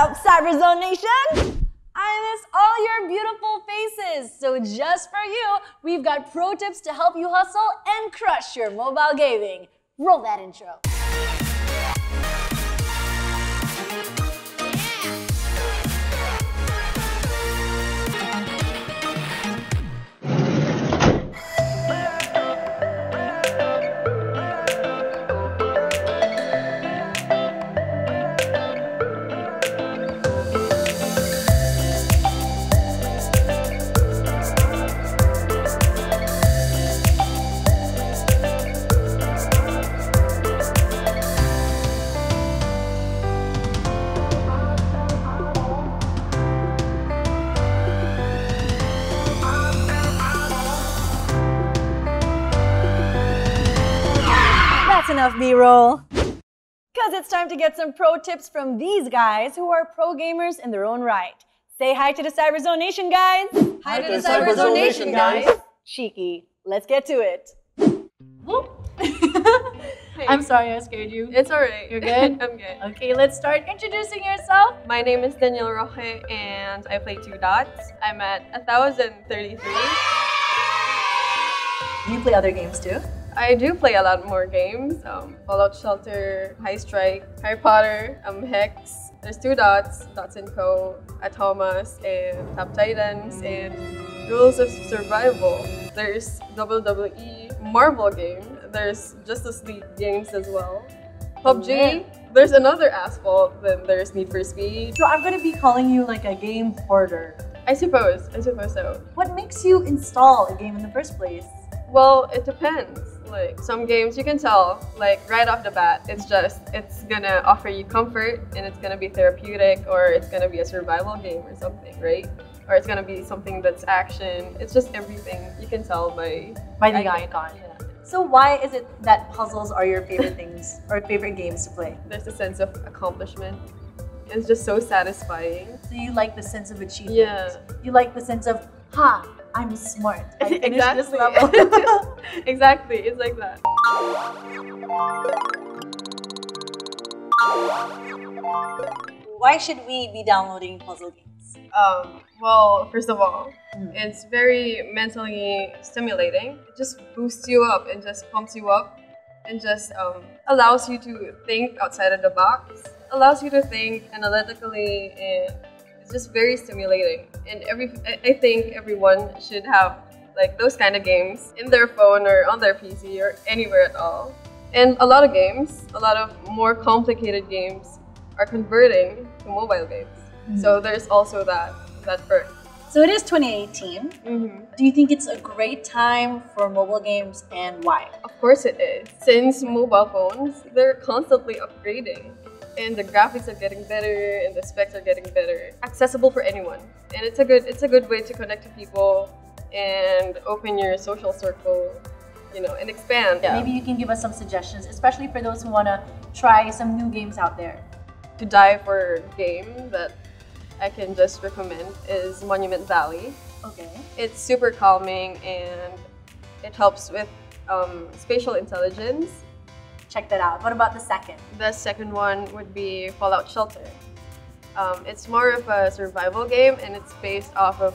up, Cyberzone Nation? I miss all your beautiful faces. So just for you, we've got pro tips to help you hustle and crush your mobile gaming. Roll that intro. That's enough B-roll. Because it's time to get some pro tips from these guys who are pro gamers in their own right. Say hi to the Cyberzone Nation, guys. Hi to the Cyberzone Nation, guys. Cheeky. Let's get to it. Hey. I'm sorry I scared you. It's alright. You're good? I'm good. Okay, let's start introducing yourself. My name is Danielle Roque and I play 2 dots. I'm at 1033. Do you play other games too? I do play a lot more games. Fallout Shelter, High Strike, Harry Potter, Hex. There's 2 dots, Dots & Co, Atomas, and Top Titans, and Rules of Survival. There's WWE, Marvel game. There's Justice League games as well. PUBG. There's another Asphalt. Then there's Need for Speed. So I'm going to be calling you like a game hoarder. I suppose so. What makes you install a game in the first place? Well, it depends. Like some games you can tell, like right off the bat, it's gonna offer you comfort and it's gonna be therapeutic, or it's gonna be a survival game or something, right? Or it's gonna be something that's action. It's just everything. You can tell by the icon. Yeah. So why is it that puzzles are your favorite things or favorite games to play? There's a sense of accomplishment. It's just so satisfying. So you like the sense of achievement. Yeah. You like the sense of, I'm smart. I finished Exactly. this level. Exactly. It's like that. Why should we be downloading puzzle games? Well, first of all, it's very mentally stimulating. It just boosts you up and just pumps you up and just allows you to think outside of the box, allows you to think analytically, and it's just very stimulating. And I think everyone should have like those kind of games in their phone or on their PC or anywhere at all. And a lot of games, a lot of more complicated games are converting to mobile games. So there's also that perk. So it is 2018. Do you think it's a great time for mobile games, and why? Of course it is. Since mobile phones, they're constantly upgrading. And the graphics are getting better and the specs are getting better. Accessible for anyone. And it's a good way to connect to people and open your social circle, and expand. Yeah. Maybe you can give us some suggestions, especially for those who want to try some new games out there. To dive for a game that I can just recommend is Monument Valley. Okay. It's super calming and it helps with spatial intelligence. Check that out. What about the second? The second one would be Fallout Shelter. It's more of a survival game and it's based off of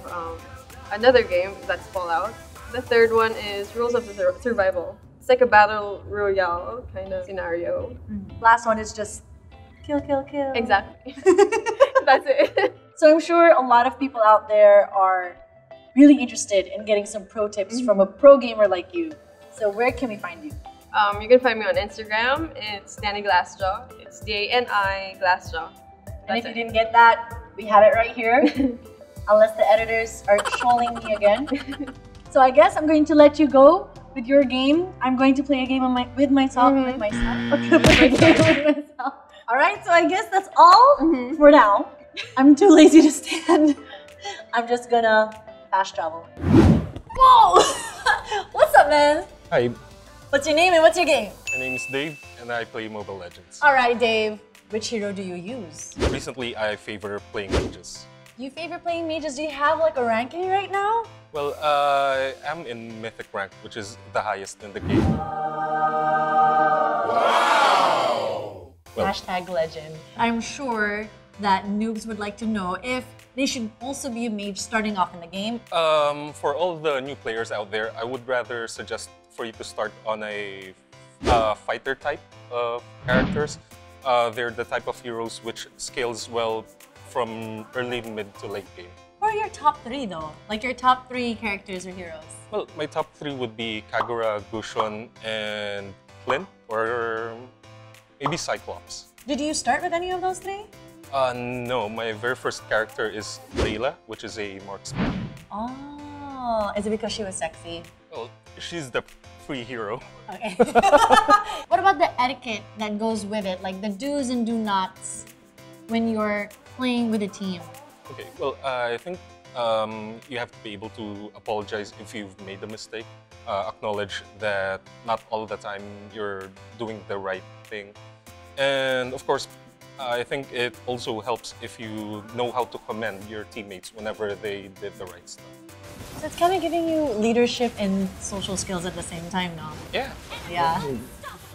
another game that's Fallout. The third one is Rules of Survival. It's like a battle royale kind of scenario. Last one is just kill, kill, kill. Exactly. That's it. So I'm sure a lot of people out there are really interested in getting some pro tips from a pro gamer like you. So where can we find you? You can find me on Instagram. It's Danny Glassjaw. It's DANI Glassjaw. And if you didn't get that, we have it right here. Unless the editors are trolling me again. So I guess I'm going to let you go with your game. I'm going to play a game with myself. I'm going to play a game with myself. All right, so I guess that's all for now. I'm too lazy to stand. I'm just gonna fast travel. Whoa! What's up, man? Hi, What's your name and what's your game? my name is Dave and I play Mobile Legends. All right, Dave. Which hero do you use? Recently, I favor playing mages. You favor playing mages? Do you have like a ranking right now? Well, I'm in Mythic rank, which is the highest in the game. Well, #legend. I'm sure that noobs would like to know if they should also be a mage starting off in the game? For all the new players out there, I would rather suggest for you to start on a fighter type of characters. They're the type of heroes which scales well from early, mid to late game. Who are your top 3 though? Like your top 3 characters or heroes? Well, my top 3 would be Kagura, Gushon, and Clint, or maybe Cyclops. Did you start with any of those 3? No, my very first character is Layla, which is a marksman. Oh, is it because she was sexy? Well, she's the free hero. Okay. What about the etiquette that goes with it? Like the do's and do nots when you're playing with a team? Okay, well, I think you have to be able to apologize if you've made a mistake. Acknowledge that not all the time you're doing the right thing. And of course, I think it also helps if you know how to commend your teammates whenever they did the right stuff. So it's kind of giving you leadership and social skills at the same time, no? Yeah. Yeah.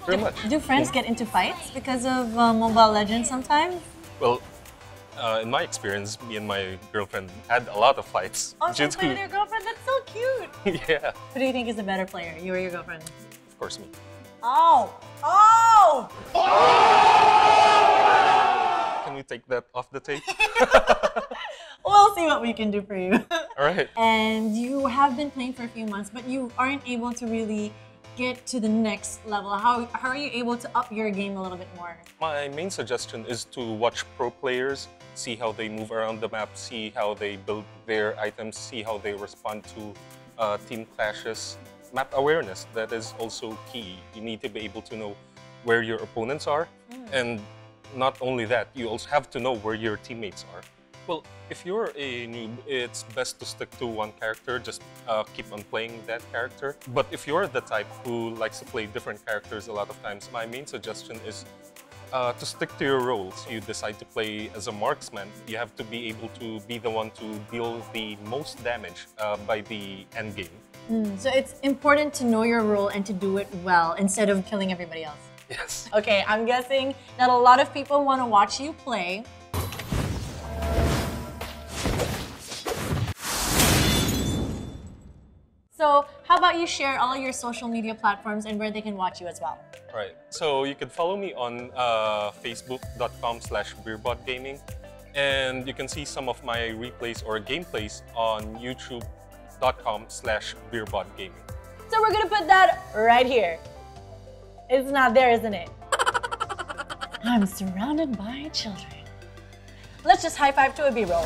Very much. Do friends get into fights because of Mobile Legends sometimes? Well, in my experience, me and my girlfriend had a lot of fights. Oh, so you play with your girlfriend? That's so cute! Yeah. Who do you think is the better player, you or your girlfriend? Of course, me. Oh! Oh! Can we take that off the tape? We'll see what we can do for you. All right. And you have been playing for a few months, but you aren't able to really get to the next level. How are you able to up your game a little bit more? My main suggestion is to watch pro players, see how they move around the map, see how they build their items, see how they respond to team clashes. Map awareness, that is also key. You need to be able to know where your opponents are. And not only that, you also have to know where your teammates are. Well, if you're a noob, it's best to stick to one character, just keep on playing that character. But if you're the type who likes to play different characters a lot of times, my main suggestion is to stick to your roles. You decide to play as a marksman, you have to be able to be the one to deal the most damage by the end game. So it's important to know your role and to do it well instead of killing everybody else. Yes. Okay, I'm guessing that a lot of people want to watch you play. So how about you share all your social media platforms and where they can watch you as well? All right. So you can follow me on facebook.com/beerbotgaming, and you can see some of my replays or gameplays on youtube.com/beerbotgaming. So we're gonna put that right here. It's not there, isn't it? I'm surrounded by children. Let's just high five to a B-roll.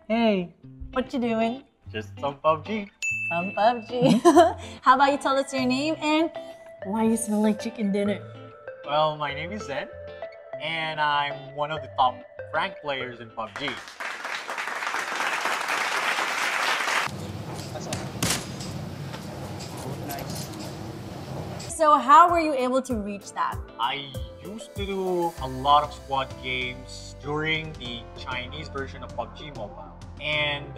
Hey, what you doing? Just some PUBG. Some PUBG. How about you tell us your name and why you smell like chicken dinner? Well, my name is Zen, and I'm one of the top ranked players in PUBG. So how were you able to reach that? I used to do a lot of squad games during the Chinese version of PUBG Mobile. And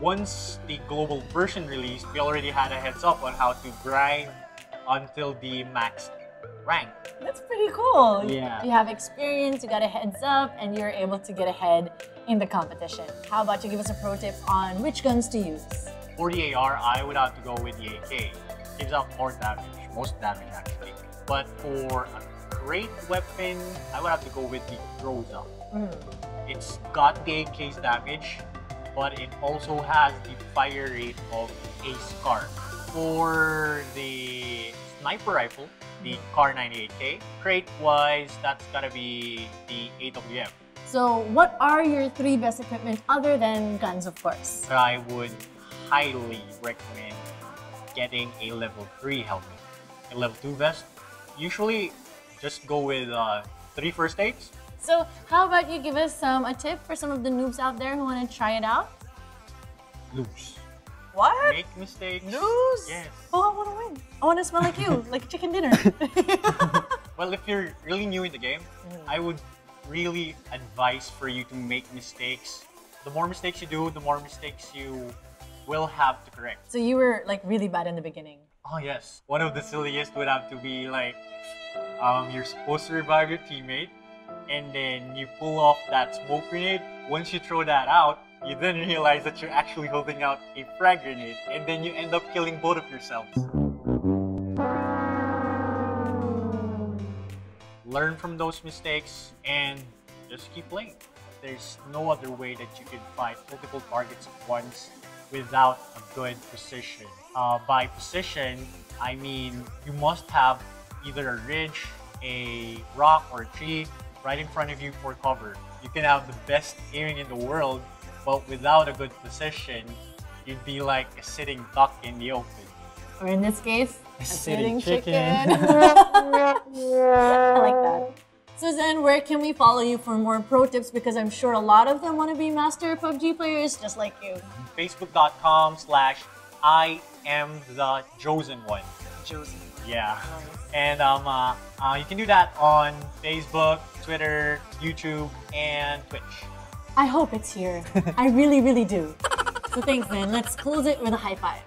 once the global version released, we already had a heads up on how to grind until the max rank. That's pretty cool. Yeah. You have experience, you got a heads up, and you're able to get ahead in the competition. How about you give us a pro tip on which guns to use? For the AR, I would have to go with the AK. It gives out more damage, most damage actually. But for a great weapon, I would have to go with the Groza. It's got the AK's damage, but it also has the fire rate of a Scar. For the sniper rifle, the Car 98K, crate-wise, that's gotta be the AWM. So what are your 3 best equipment other than guns, of course? I would highly recommend getting a level 3 helmet. A level 2 vest, usually just go with 3 first aids. So how about you give us a tip for some of the noobs out there who want to try it out? Loose. What? Make mistakes. Lose? Yes. Oh, I want to win. I want to smell like you, like chicken dinner. Well, if you're really new in the game, I would really advise for you to make mistakes. The more mistakes you do, the more mistakes you will have to correct. So you were like really bad in the beginning. Oh yes. One of the silliest would have to be like, you're supposed to revive your teammate, and then you pull off that smoke grenade. Once you throw that out, you then realize that you're actually holding out a frag grenade, and then you end up killing both of yourselves. Learn from those mistakes and just keep playing. There's no other way that you can fight multiple targets at once without a good position. By position, I mean you must have either a ridge, a rock, or a tree right in front of you for cover. You can have the best aiming in the world, but without a good position, you'd be like a sitting duck in the open. Or in this case, a sitting chicken. I like that. Susan, where can we follow you for more pro tips? Because I'm sure a lot of them want to be master PUBG players just like you. Facebook.com/I am the chosen one. Josie. Yeah. And you can do that on Facebook, Twitter, YouTube, and Twitch. I hope it's here. I really, really do. So thanks, man. Let's close it with a high five.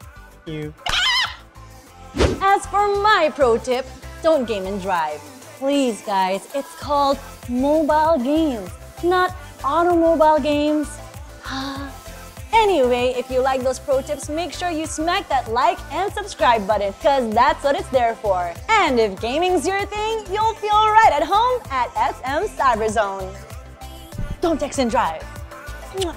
Thank you. As for my pro tip, don't game and drive. Please, guys, it's called mobile games, not automobile games. Anyway, if you like those pro tips, make sure you smack that like and subscribe button, because that's what it's there for. And if gaming's your thing, you'll feel right at home at SM Cyberzone. Don't text and drive. Mwah.